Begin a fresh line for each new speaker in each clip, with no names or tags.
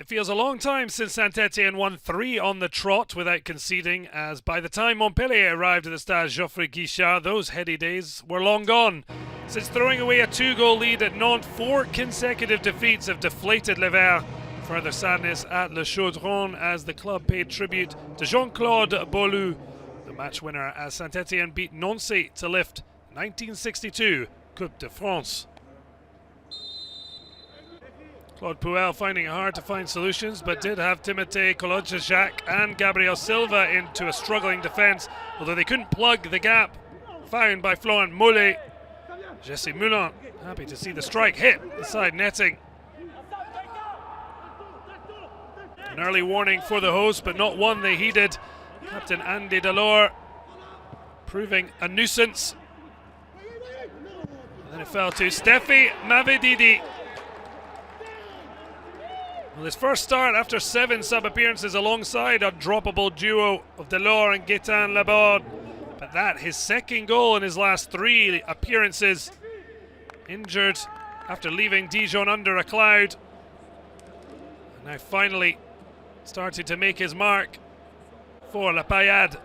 It feels a long time since Saint-Etienne won 3 on the trot without conceding, as by the time Montpellier arrived at the Stade Geoffroy Guichard, those heady days were long gone. Since throwing away a 2-goal lead at Nantes, 4 consecutive defeats have deflated Les Verts. Further sadness at Le Chaudron as the club paid tribute to Jean-Claude Beaulieu, the match winner, as Saint-Etienne beat Nancy to lift 1962 Coupe de France. Claude Puel finding it hard to find solutions, but did have Timothée, KOLODZIEJCZAK and Gabriel Silva into a struggling defence, although they couldn't plug the gap found by Florent Mollet. Jessy Moulin happy to see the strike hit the side netting. An early warning for the hosts, but not one they heeded. Captain Andy Delors proving a nuisance. And then it fell to Stephy MAVIDIDI. Well, his first start after 7 sub-appearances alongside a droppable duo of Delors and Gaëtan Laborde. But that, his second goal in his last 3 appearances. Injured after leaving Dijon under a cloud. And now finally started to make his mark for La Paillade.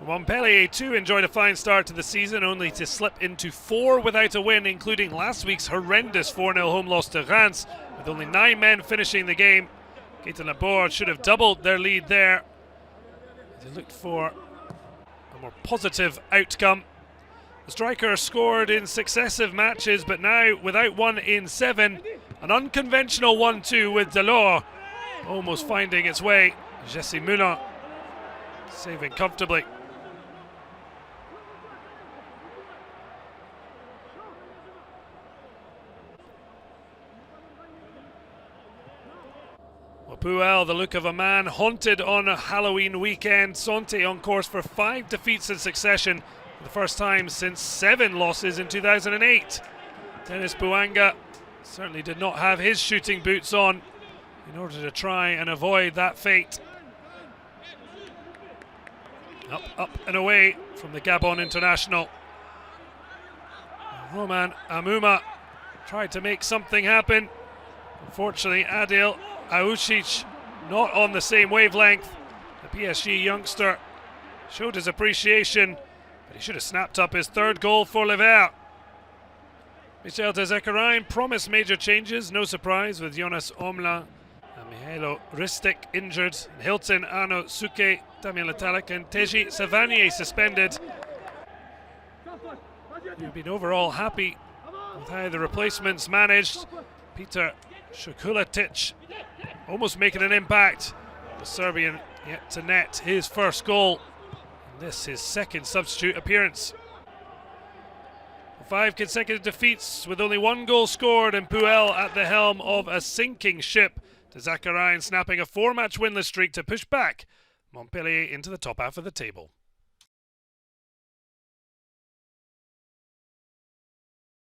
Montpellier too enjoyed a fine start to the season, only to slip into 4 without a win, including last week's horrendous 4-0 home loss to Reims, with only 9 men finishing the game. Gaëtan Laborde should have doubled their lead there. They looked for a more positive outcome. The striker scored in successive matches, but now without one in 7. An unconventional 1-2 with Delors almost finding its way. Jessy Moulin saving comfortably. Puel, the look of a man haunted on a Halloween weekend. Santé on course for 5 defeats in succession, for the first time since 7 losses in 2008. Dennis Bouanga certainly did not have his shooting boots on in order to try and avoid that fate. Up and away from the Gabon international. Romain HAMOUMA tried to make something happen. Unfortunately, Adil Aouchic not on the same wavelength. The PSG youngster showed his appreciation, but he should have snapped up his 3rd goal for Les Verts. Michel de Zakarian promised major changes, no surprise, with Jonas Omla and Mihailo Ristic injured, and Hilton, Arno Suke, Damien Letalik and Teji Savanier suspended. We've been overall happy with how the replacements managed. Peter Šukulatic almost making an impact. The Serbian yet to net his first goal. And this his 2nd substitute appearance. 5 consecutive defeats with only 1 goal scored, and Puel at the helm of a sinking ship. De Zakarian snapping a 4-match winless streak to push back Montpellier into the top half of the table.